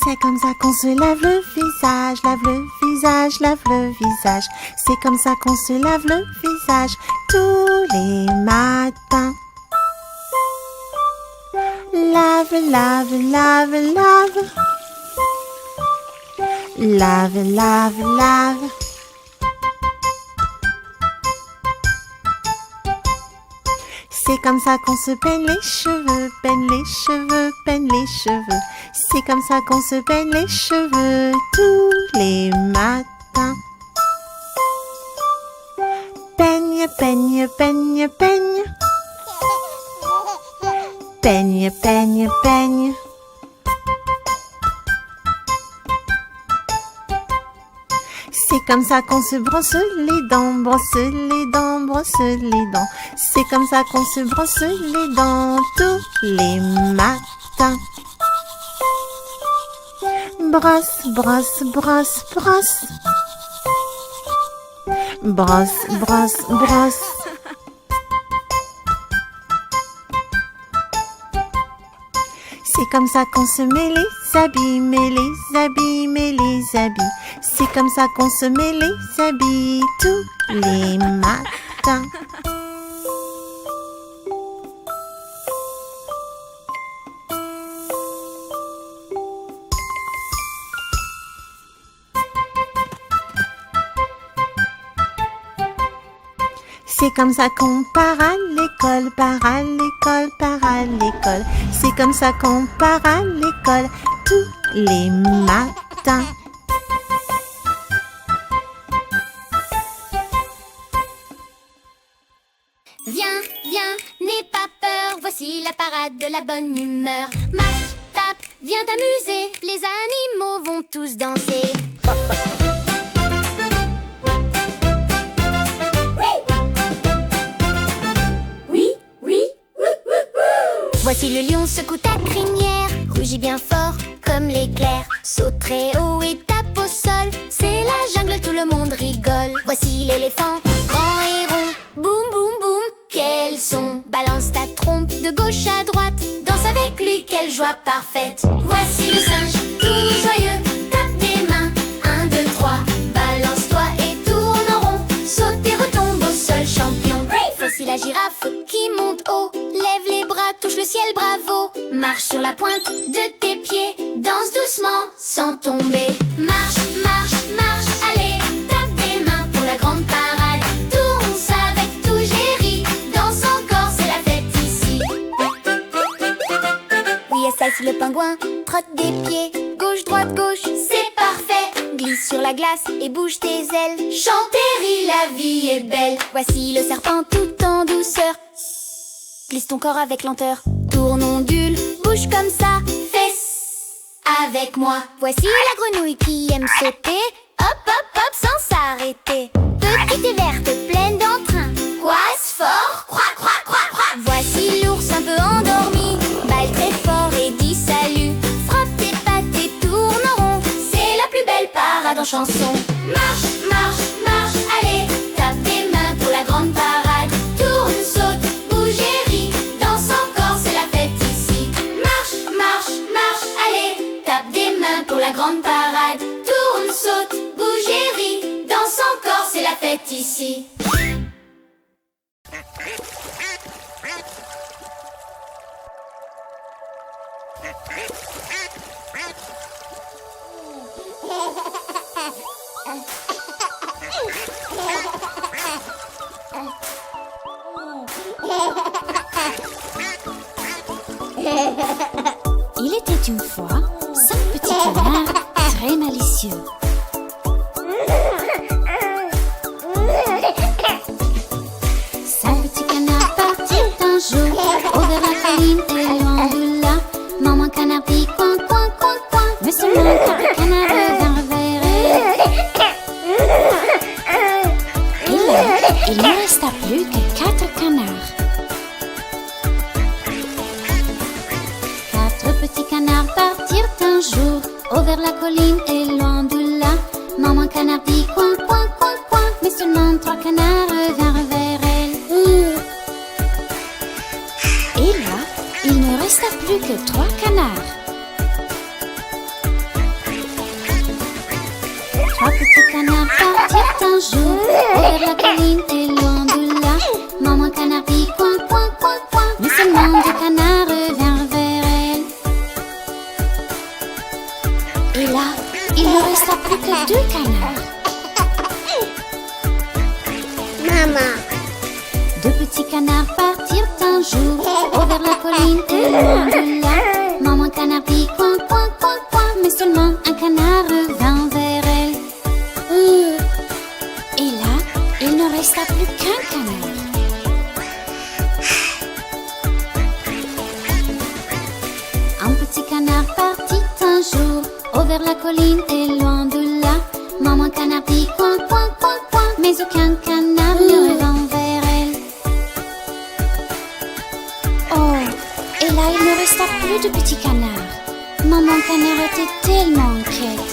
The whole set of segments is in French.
C'est comme ça qu'on se lave le visage, lave le visage, lave le visage. C'est comme ça qu'on se lave le visage tous les matins. Lave, lave, lave, lave. Lave, lave, lave. C'est comme ça qu'on se peigne les cheveux, peigne les cheveux, peigne les cheveux. C'est comme ça qu'on se peigne les cheveux tous les matins. Peigne, peigne, peigne, peigne. Peigne, peigne, peigne. C'est comme ça qu'on se brosse les dents, brosse les dents, brosse les dents. C'est comme ça qu'on se brosse les dents tous les matins. Brosse, brosse, brosse, brosse. Brosse, brosse, brosse. C'est comme ça qu'on se met les habits, met les habits, met les habits. C'est comme ça qu'on se met les habits tous les matins. C'est comme ça qu'on part à l'école, part à l'école, part à l'école. C'est comme ça qu'on part à l'école tous les matins. Viens, viens, n'aie pas peur, voici la parade de la bonne humeur. Marche, tape, viens t'amuser, les animaux vont tous danser. Voici le lion secoue ta crinière, rugit bien fort comme l'éclair, saute très haut et tape au sol, c'est la jungle, tout le monde rigole. Voici l'éléphant, grand et rond, boum boum boum, quel son. Balance ta trompe de gauche à droite, danse avec lui, quelle joie parfaite. Voici le singe, tout joyeux, tape des mains, 1, 2, 3, balance-toi et tourne en rond, saute et retombe au sol, champion. Voici la girafe qui monte haut, lève les bras, touche le ciel, bravo. Marche sur la pointe de tes pieds, danse doucement sans tomber. Marche, marche, marche, allez, tape des mains pour la grande parade. Tourne avec tout géri, danse encore, c'est la fête ici. Oui, et ça c'est le pingouin, trotte des pieds, gauche, droite, gauche, c'est parfait. Glisse sur la glace et bouge tes ailes, chante et ris, la vie est belle. Voici le serpent tout en douceur, glisse ton corps avec lenteur, tourne, ondule, bouge comme ça, fesse avec moi. Voici la grenouille qui aime sauter, hop, hop, hop, sans s'arrêter. Petite et verte, pleine d'entrain, coisse fort, croix, croix, croix, croix. Voici l'ours un peu endormi, balle très fort et dit salut. Frappe tes pattes et tourne en rond, c'est la plus belle parade en chanson. Marche, marche, marche, allez, tape des mains pour la grande parade. Tourne, saute, bouge et ris, danse encore, c'est la fête ici. Marche, marche, marche, allez, tape des mains pour la grande parade. Tourne, saute, bouge et ris, danse encore, c'est la fête ici. Il était une fois 5 petits canards très malicieux. 5 petits canards partirent un jour over la colline et loin de là. Maman canard dit coin, coin, coin, coin, mais seulement 4 canards revinrent vers elle. Et là, il ne resta plus que 4 canards. 4 petits canards partirent un jour over la colline et loin de là. Maman canard dit coin, coin, coin, coin, mais seulement 3 canards revinrent vers elle. Et là, il ne resta plus que 3 canards. vers la colline et loin de là. Maman canard dit coin, coin, coin, coin. Mais seulement deux canards vinrent vers elle. Et là, il ne resta plus que deux canards. Maman. Deux petits canards partirent un jour vers la colline et loin de là. Maman canard dit coin, coin, coin, coin. Mais seulement un canard vint vers elle. Et là, il ne resta plus qu'un canard. Un petit canard partit un jour vers la colline et loin de là. Maman canard dit coin, coin, coin, coin. Mais aucun canard ne revint vers elle. Oh, et là il ne resta plus de petits canards. Maman canard était tellement inquiète.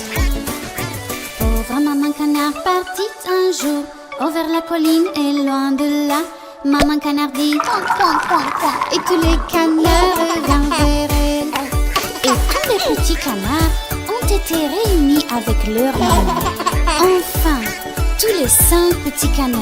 Pauvre maman canard partit un jour vers la colline et loin de là. Maman canard dit coin, coin, coin, coin. Et tous les canards vinrent vers elle. Et tous les petits canards ont été réunis avec leur maman. Enfin, tous les 5 petits canards.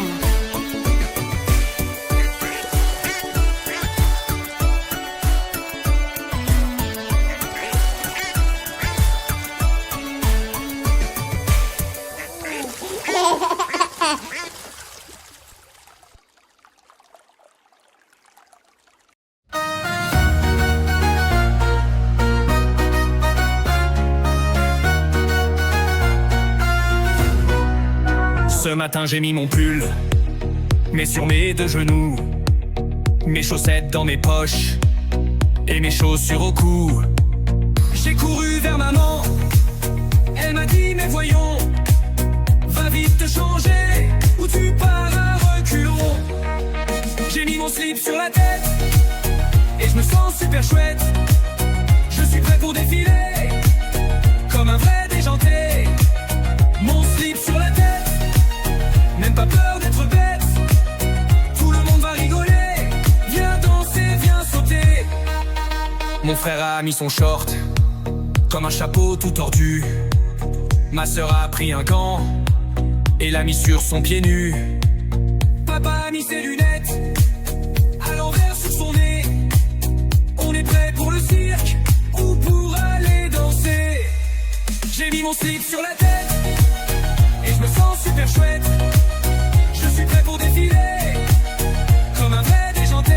Ce matin j'ai mis mon pull, mais sur mes 2 genoux, mes chaussettes dans mes poches et mes chaussures au cou. J'ai couru vers maman, elle m'a dit mais voyons, va vite te changer ou tu pars à reculons. J'ai mis mon slip sur la tête et je me sens super chouette. Je suis prêt pour défiler comme un vrai déjanté. Mon slip sur la tête, même pas peur d'être bête. Tout le monde va rigoler. Viens danser, viens sauter. Mon frère a mis son short comme un chapeau tout tordu. Ma sœur a pris un gant et l'a mis sur son pied nu. Papa a mis ses lunettes à l'envers sur son nez. On est prêt pour le cirque ou pour aller danser. J'ai mis mon slip sur la tête et je me sens super chouette. Je suis prêt pour défiler comme un vrai déjanté.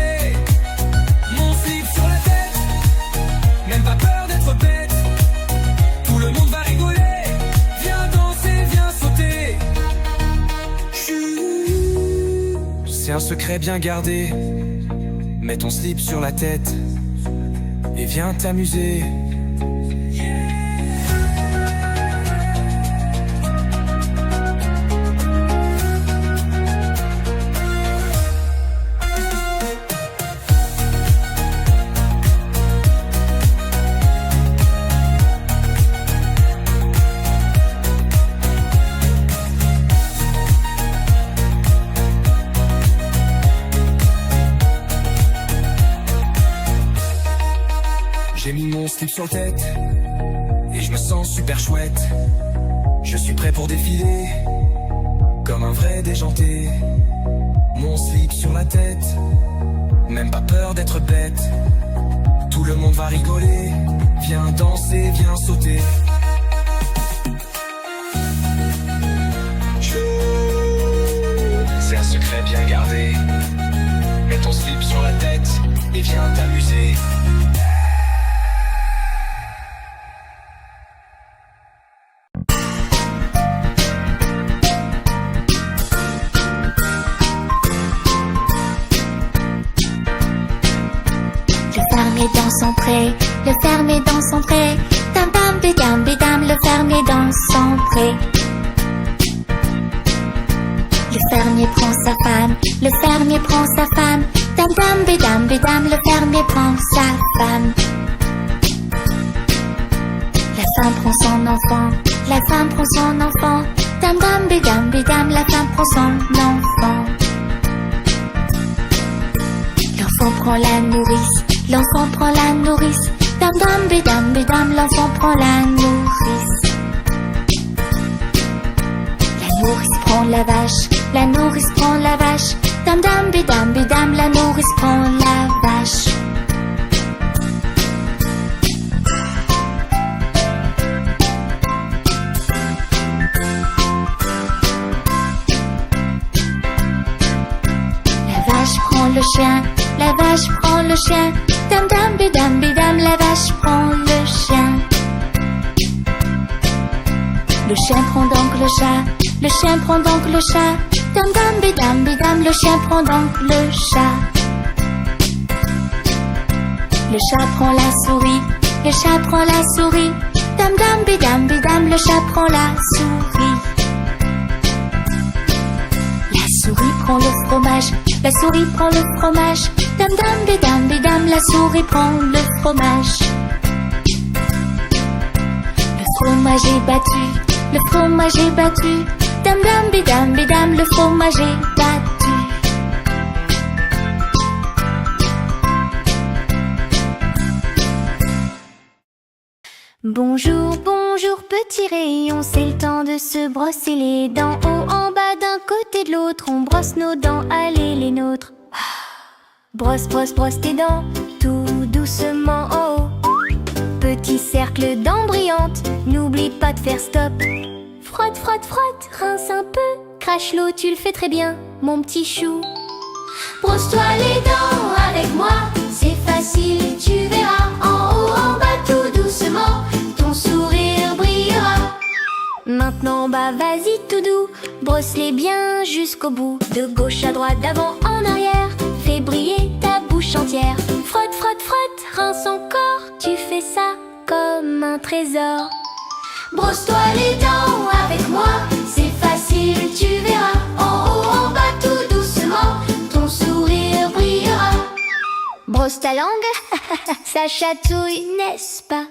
Mon slip sur la tête, même pas peur d'être bête. Tout le monde va rigoler. Viens danser, viens sauter. C'est un secret bien gardé. Mets ton slip sur la tête et viens t'amuser. J'ai mis mon slip sur la tête et je me sens super chouette. Je suis prêt pour défiler comme un vrai déjanté. Mon slip sur la tête, même pas peur d'être bête. Tout le monde va rigoler. Viens danser, viens sauter. C'est un secret bien gardé. Mets ton slip sur la tête et viens t'amuser. Dans son pré, le fermier dans son pré, tam tam bidam bidam, le fermier dans son pré. Le fermier prend sa femme, le fermier prend sa femme, tam tam bidam bidam, le fermier prend sa femme. La femme prend son enfant, la femme prend son enfant, tam tam bidam bidam, la femme prend son enfant. L'enfant prend la nourrice, l'enfant prend la nourrice, dam dam bidam bidam, l'enfant prend la nourrice. La nourrice prend la vache, la nourrice prend la vache. Dam dam bidam bidam, la nourrice prend la vache. La vache prend le chien, la vache prend le chien. Dam dam bidam bidam, la vache prend le chien. Le chien prend donc le chat, le chien prend donc le chat. Dam dam bidam bidam, le chien prend donc le chat. Le chat prend la souris, le chat prend la souris. Dam dam bidam bidam, le chat prend la souris. La souris prend le fromage, la souris prend le fromage. Dam dam bidam bidam, la souris prend le fromage. Le fromage est battu, le fromage est battu. Dam dam bidam bidam, le fromage est battu. Bonjour, bonjour petit rayon, c'est le temps de se brosser les dents. Haut en bas d'un côté de l'autre, on brosse nos dents, allez les nôtres. Brosse, brosse, brosse tes dents, tout doucement en haut. Petit cercle dents brillantes, n'oublie pas de faire stop. Frotte, frotte, frotte, rince un peu, crache l'eau, tu le fais très bien, mon petit chou. Brosse-toi les dents avec moi, c'est facile, tu verras. En haut, en bas, tout doucement, ton sourire brillera. Maintenant, bah vas-y tout doux, brosse-les bien jusqu'au bout. De gauche à droite, d'avant en arrière, fais briller ta bouche entière. Frotte, frotte, frotte, rince encore, tu fais ça comme un trésor. Brosse-toi les dents avec moi, c'est facile, tu verras. En haut, en bas, tout doucement, ton sourire brillera. Brosse ta langue, ça chatouille, n'est-ce pas?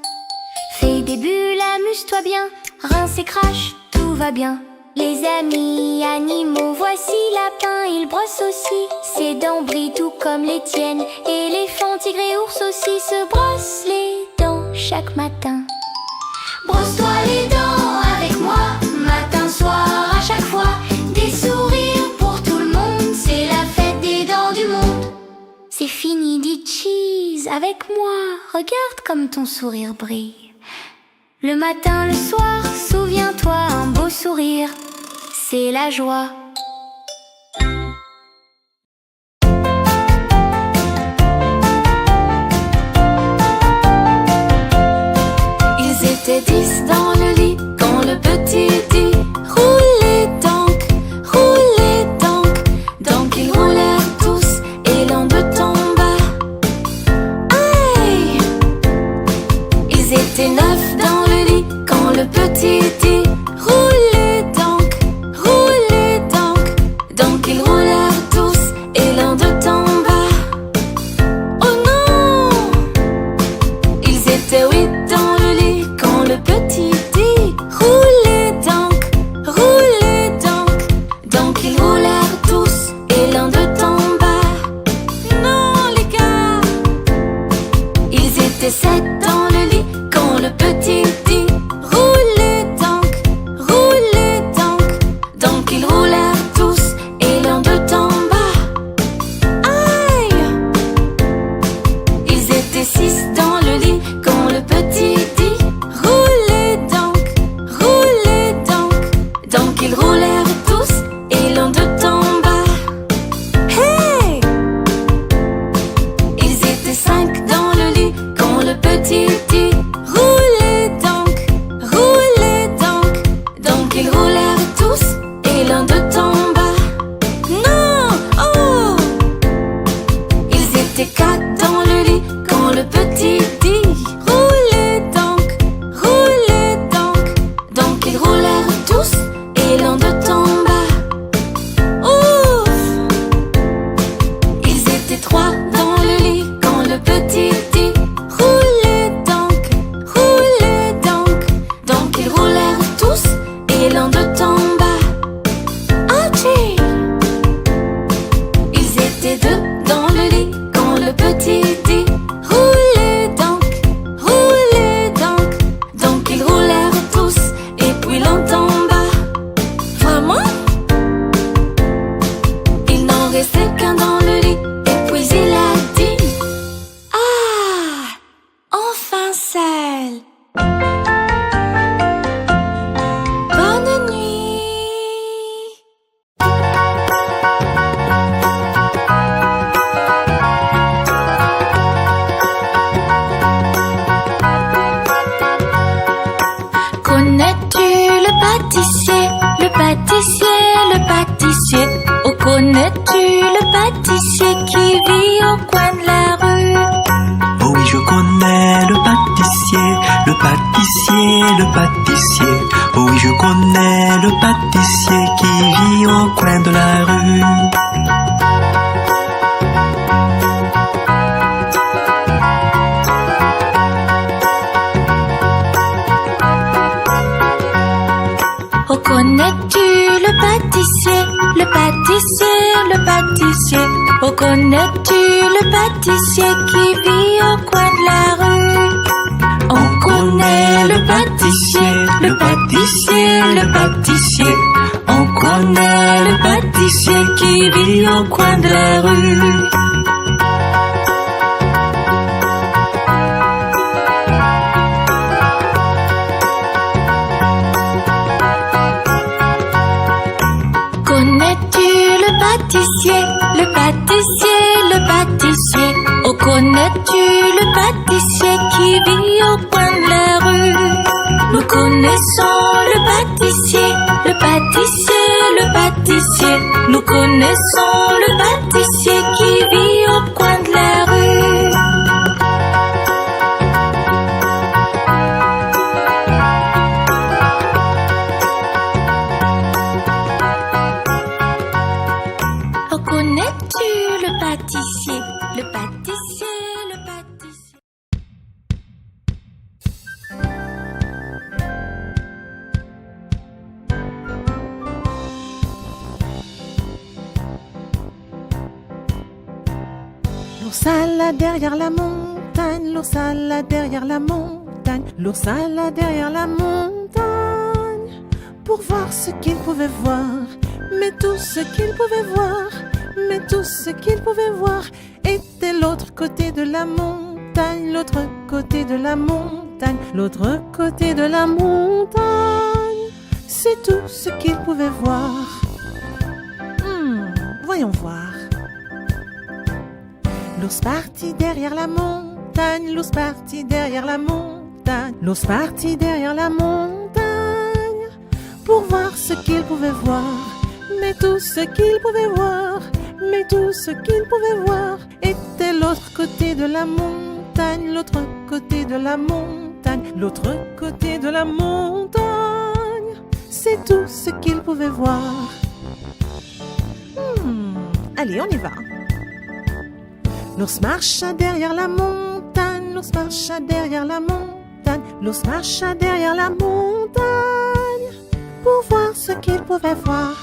Fais des bulles, amuse-toi bien, rince et crache, tout va bien. Les amis animaux, voici lapin, il brosse aussi. Ses dents brillent tout comme les tiennes. Éléphant, tigre et ours aussi se brossent les dents chaque matin. Brosse-toi les dents avec moi, matin, soir, à chaque fois. Des sourires pour tout le monde, c'est la fête des dents du monde. C'est fini, dis cheese avec moi, regarde comme ton sourire brille. Le matin, le soir, souviens-toi, un beau sourire, c'est la joie. Ils étaient 10 dans le lit quand le petit dit roulez donc, donc ils roulèrent tous et l'un d'eux tomba. Aïe! Ils étaient 9 dans le lit quand le petit dit roulez donc, donc ils roulèrent tous et l'un d'eux tomba. Oh non! Ils étaient 8 dans le lit quand le petit dit roulez donc ils roulèrent tous et l'un d'eux tomba. Non les gars! Ils étaient 7 dans le lit quand le petit dit roulez donc ils roulèrent tous et l'un d'eux tomba. Aïe! Ils étaient 6 dans le lit quand le petit dit roulez donc ils roulèrent tous et l'un d'eux tomba. Hey! Ils étaient 5 dans le lit quand le petit dit roulez donc ils roulèrent tous et l'un d'eux tomba. Non! Oh! Ils étaient 4 dans le lit quand le petit dit roulez donc ils roulèrent tous et l'un d'eux tomba. Ouf! Ils étaient 3 dans le lit quand le petit dit roulez donc ils roulèrent tous et l'un d'eux tomba. Achille! Ils étaient 2 dans le lit quand le petit dit roulez donc ils roulèrent tous et puis l'un tomba. Vraiment? avait 5 ans dans le lit. Et puis il a dit: ah, enfin celle. Bonne nuit. Connais-tu le pâtissier, le pâtissier, le pâtissier? Oh, connais-tu le pâtissier qui vit au coin de la rue? Oh oui, je connais le pâtissier, le pâtissier, le pâtissier. Oh oui, je connais le pâtissier qui vit au coin de la rue. Oh, connais-tu le pâtissier, le pâtissier, le pâtissier? Oh, connais-tu le pâtissier qui vit au coin de la rue? On connaît le pâtissier, le pâtissier, le pâtissier. On connaît le pâtissier qui vit au coin de la rue. Connais-tu le pâtissier, le pâtissier, le pâtissier? Oh, connais-tu le pâtissier qui vit au coin de la rue? Nous connaissons le pâtissier, le pâtissier, le pâtissier. Nous connaissons le pâtissier qui vit au coin de la rue. Oh, connais-tu le pâtissier, le pâtissier, le pâtissier? L'ours alla derrière la montagne, l'ours alla derrière la montagne, l'ours alla derrière la montagne pour voir ce qu'il pouvait voir. Mais tout ce qu'il pouvait voir, mais tout ce qu'il pouvait voir était l'autre côté de la montagne, l'autre côté de la montagne, l'autre côté de la montagne. C'est tout ce qu'il pouvait voir. Voyons voir. L'ours partit derrière la montagne, l'ours partit derrière la montagne, l'ours partit derrière la montagne pour voir ce qu'il pouvait voir. Mais tout ce qu'il pouvait voir, mais tout ce qu'il pouvait voir était l'autre côté de la montagne, l'autre côté de la montagne, l'autre côté de la montagne. C'est tout ce qu'il pouvait voir. Allez, on y va. L'ours marcha derrière la montagne, l'ours marcha derrière la montagne, l'ours marcha derrière la montagne pour voir ce qu'il pouvait voir.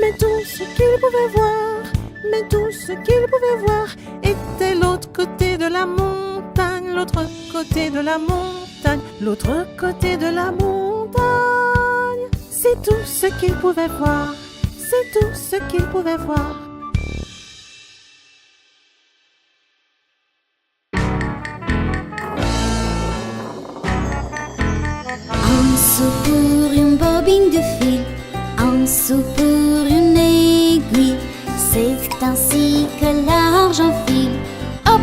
Mais tout ce qu'il pouvait voir, mais tout ce qu'il pouvait voir était l'autre côté de la montagne, l'autre côté de la montagne, l'autre côté de la montagne. C'est tout ce qu'il pouvait voir, c'est tout ce qu'il pouvait voir. Un sou pour une bobine de fil, un sou pour une aiguille. C'est ainsi que l'argent file. Hop,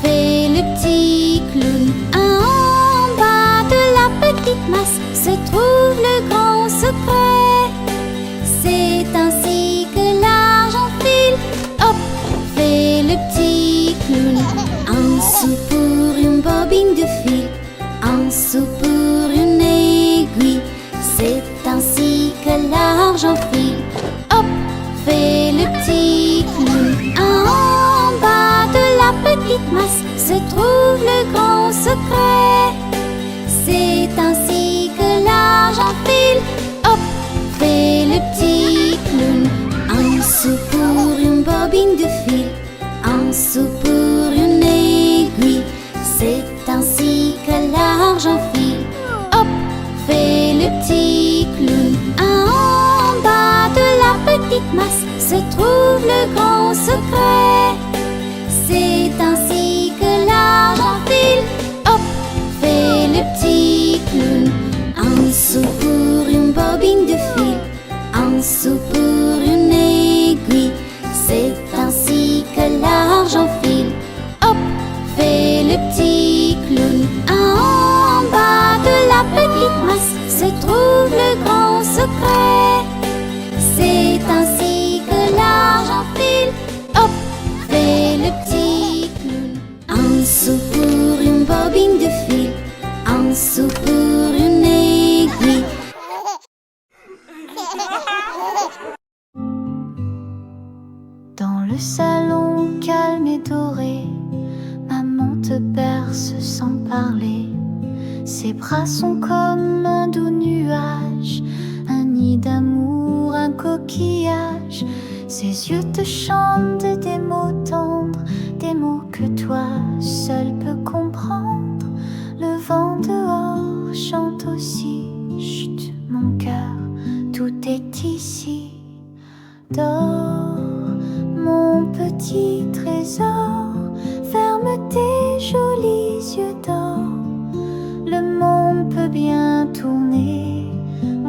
fait le petit clown. En bas de la petite masse se trouve le grand secret. C'est ainsi que l'argent file. Hop, fait le petit clown. Un sou pour une bobine de fil, un sou pour une aiguille. C'est ainsi que l'argent file. Hop, fait le petit clown. En bas de la petite masse se trouve le grand secret. C'est ainsi que l'argent file. Hop, fait le petit clown. Un sou pour une bobine de fil, un sou pour une aiguille. C'est ainsi que l'argent file. Hop, fait le petit clown. En bas de la petite masse se trouve le grand salon calme et doré, maman te berce sans parler. Ses bras sont comme un doux nuage, un nid d'amour, un coquillage. Ses yeux te chantent des mots tendres, des mots que toi seul peux comprendre. Le vent dehors chante aussi, chut, mon cœur, tout est ici. Dors, mon petit trésor, ferme tes jolis yeux d'or. Le monde peut bien tourner,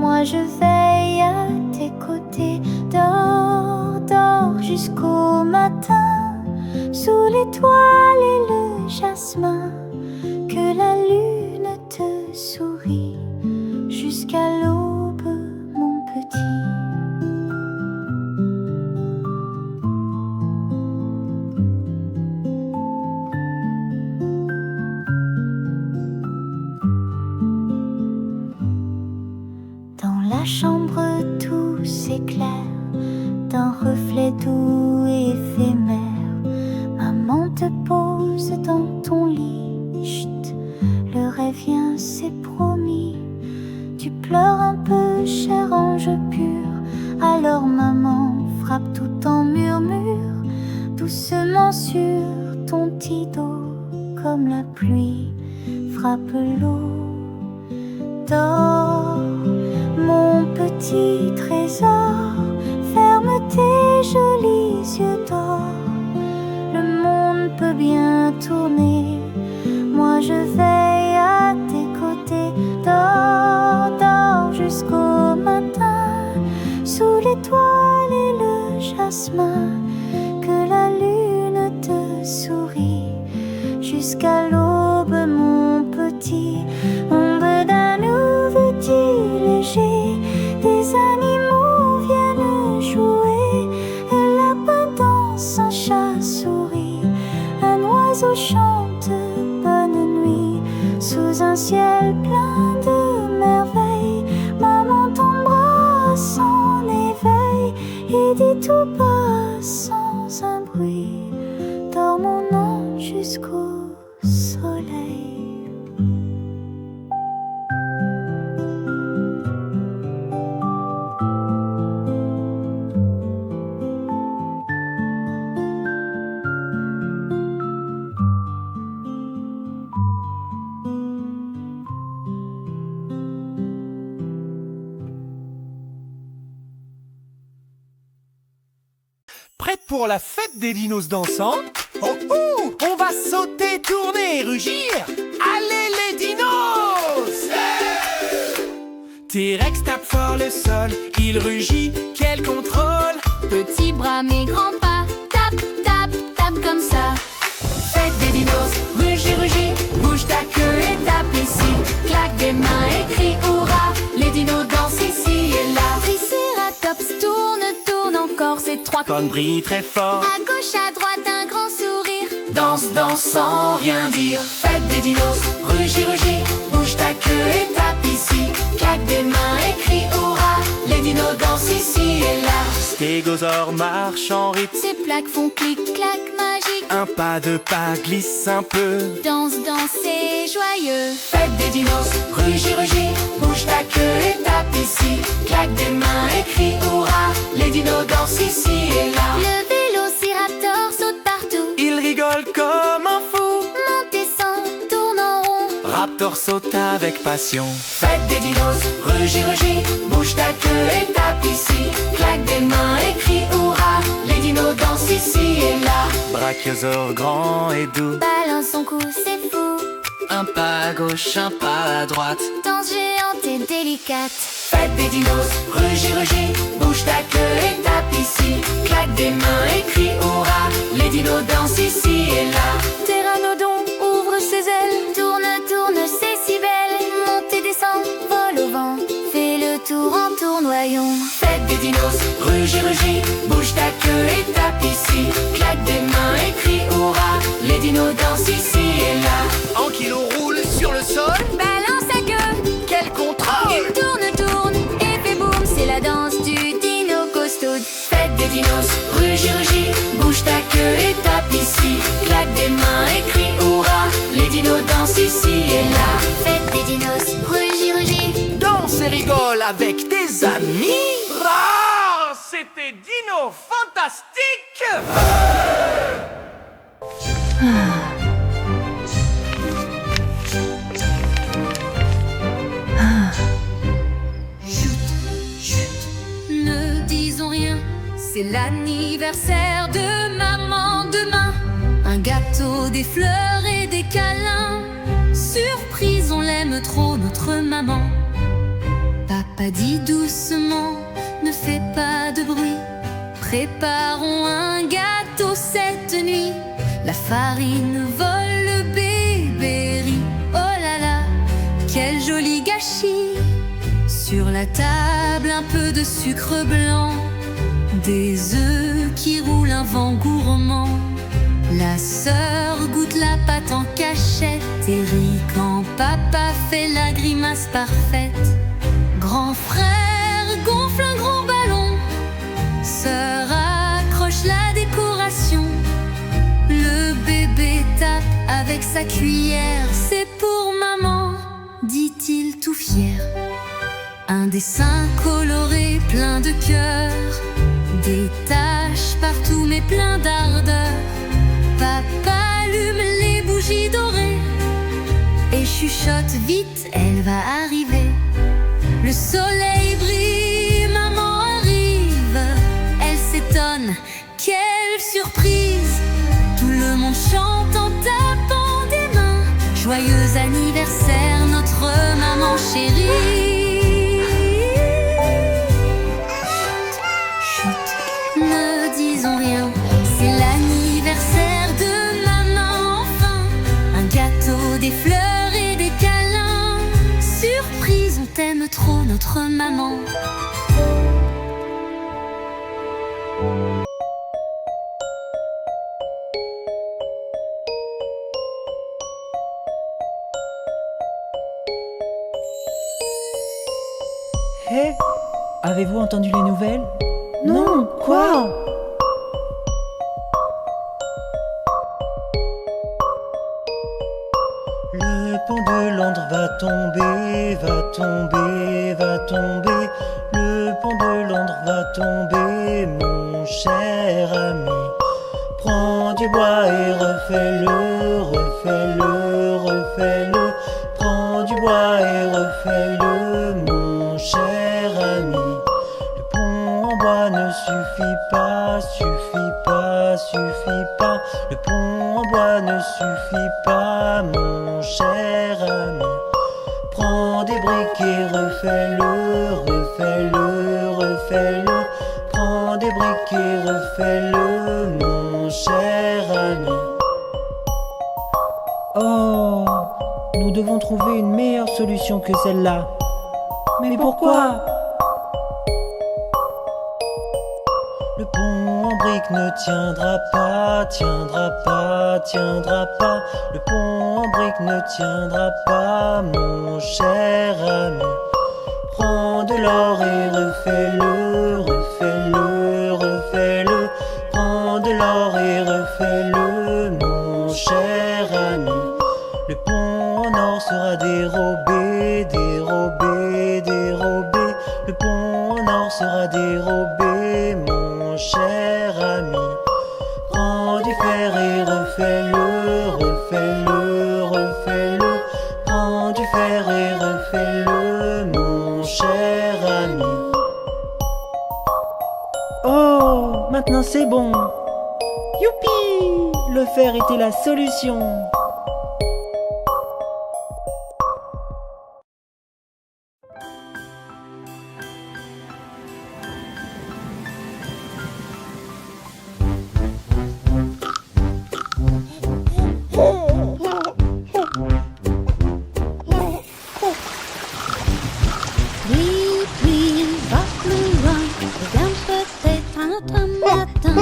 moi je veille à tes côtés. Dors, dors jusqu'au matin, sous l'étoile et le jasmin. Que la lune te sourit jusqu'à l'aube, mon petit. Dans la chambre tout s'éclaire d'un reflet doux et éphémère. Maman te pose dans ton lit, chut, le rêve vient, c'est promis. Tu pleures un peu, cher ange pur, alors maman frappe tout en murmure, doucement sur ton petit dos, comme la pluie frappe l'eau. Dors, mon petit trésor, ferme tes jolis yeux d'or. Le monde peut bien tourner, moi je veille à tes côtés. Dors, dors jusqu'au matin, sous l'étoile et le jasmin. Que la lune te sourit jusqu'à l'aube, mon petit. Ombre d'un nouveau-dit léger, des animaux viennent jouer. Un lapin danse, un chat sourit, un oiseau chante bonne nuit. Sous un ciel plein de merveilles, maman t'embrasse en éveil et dit tout bas sans un bruit. Dors mon ange jusqu'au soleil. Prête pour la fête des dinos dansants? Oh oh! On va sauter, tourner, rugir! Allez les dinos! T-Rex tape fort le sol, il rugit, quel contrôle! Petit bras mais grand pas, tape, tape, tape comme ça. Fête des dinos, rugis, rugis, bouge ta queue et tape ici. Claque des mains et crie hurrah, les dinos dansent ici et là. Triceratops tourne, tourne encore, c'est trois Con brille très fort, à gauche, à droite, un grand sourire. danse, danse sans rien dire. Fête des dinos, rugis, rugis, bouge ta queue et tape ici. Claque des mains et crie hurrah, les dinos dansent ici et là. Stégosaure marche en rythme, Ces plaques font clic-clac magique. un pas de pas glisse un peu. Danse, danse, c'est joyeux. Fête des dinos, Rugis, rugis, bouge ta queue et tape ici. Claque des mains et crie hurrah, les dinos dansent ici et là. Le vélociraptor saute partout, il rigole comme un fou. monte, descend, tourne en rond. Raptor saute avec passion. Fête des dinos, rugis, rugis, bouge ta queue et tape ici. Claque des mains et crie hurrah, les dinos dansent ici et là. Brachiosaure grand et doux, Balance son cou, c'est fou. un pas à gauche, un pas à droite. Danse géante et délicate. Fête des dinos, Rugis, rugis, bouge ta queue et tape ici. Claque des mains et crie hurrah, les dinos dansent ici et là. Pteranodon ouvre ses ailes, tourne, tourne, c'est si belle. Monte et descend, vole au vent, fais le tour en tournoyant. Fête des dinos, rugis, rugis, bouge ta queue et tape ici. Claque des mains et crie hurrah, les dinos dansent ici et là. Ankylo roule sur le sol, Balance sa queue, quel contrôle! il tourne, tourne, et fait boum, c'est la danse du dino costaud. Fête des dinos, rugis, rugis, bouge amis. Ah, c'était Dino fantastique. Ne disons rien, c'est l'anniversaire de maman demain. Un gâteau, des fleurs et des câlins. Surprise, on l'aime trop, notre maman. Papa dit doucement, ne fais pas de bruit. Préparons un gâteau cette nuit. La farine vole, le bébé rit. Oh là là, quel joli gâchis. Sur la table, un peu de sucre blanc, des œufs qui roulent, un vent gourmand. La sœur goûte la pâte en cachette et rit quand papa fait la grimace parfaite. Grand frère gonfle un gros ballon, sœur accroche la décoration. Le bébé tape avec sa cuillère, c'est pour maman, dit-il tout fier. Un dessin coloré plein de cœur, des taches partout mais plein d'ardeur. Papa allume les bougies dorées et chuchote vite, elle va arriver. Le soleil brille, maman arrive. Elle s'étonne, quelle surprise. Tout le monde chante en tapant des mains. Joyeux anniversaire, notre maman chérie. Ne disons rien, c'est l'anniversaire de maman enfin. Un gâteau, des fleurs et des câlins. Surprise, on t'aime trop, notre maman. Hé, avez-vous entendu les nouvelles? Non, quoi? Le pont de Londres va tomber, va tomber, va tomber. Le pont de Londres va tomber, mon cher ami. Prends du bois et refais-le, refais-le, refais-le. Prends du bois et refais-le, mon cher ami. Le pont en bois ne suffit pas, suffit pas, suffit pas. Le pont en bois ne suffit pas, mon cher ami. Prends des briques et refais-le, refais-le, refais-le. Prends des briques et refais-le, mon cher ami. Oh, nous devons trouver une meilleure solution que celle-là. Mais pourquoi? Le pont en briques ne tiendra pas, tiendra pas, tiendra pas. Le pont en briques ne tiendra pas, mon cher ami. Prends de l'or et refais-le, refais-le, refais-le. Prends de l'or et refais-le, mon cher ami. Le pont en or sera dérobé, dérobé, dérobé. Le pont en or sera dérobé, mon cher ami. Prends du fer et refais-le, refais-le, refais-le. Prends du fer et refais-le, mon cher ami. Oh, maintenant c'est bon. Youpi! Le fer était la solution. Pluie, pluie, va plus loin. Regarde peut-être un autre matin.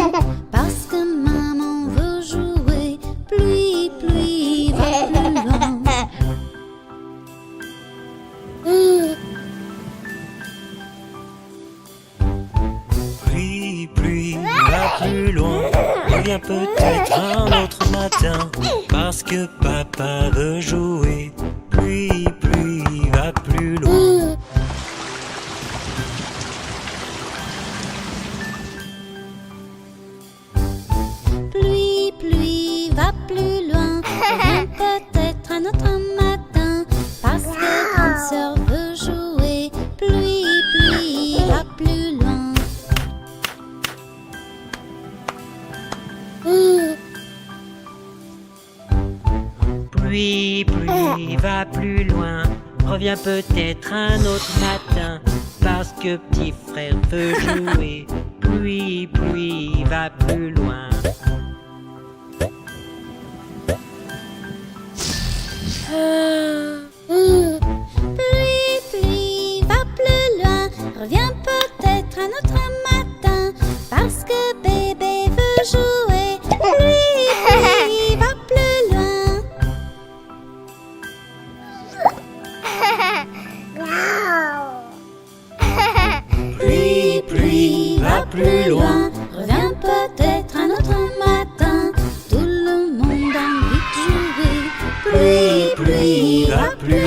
Parce que maman veut jouer. Pluie, pluie, va plus loin. Pluie, pluie, va plus loin. Reviens peut-être un autre matin. Parce que papa veut jouer. Pluie, pluie, va plus loin. Pluie, pluie, va plus loin. Reviens peut-être un autre matin, parce que petit frère veut jouer. Pluie, pluie, va plus loin. Pluie, pluie, va plus loin. Reviens peut-être un autre matin, parce que bébé veut jouer. Pluie, pluie, va plus loin. Pluie, pluie, va plus loin. Reviens peut-être un autre matin. Tout le monde a envie de jouer. Pluie, pluie, va plus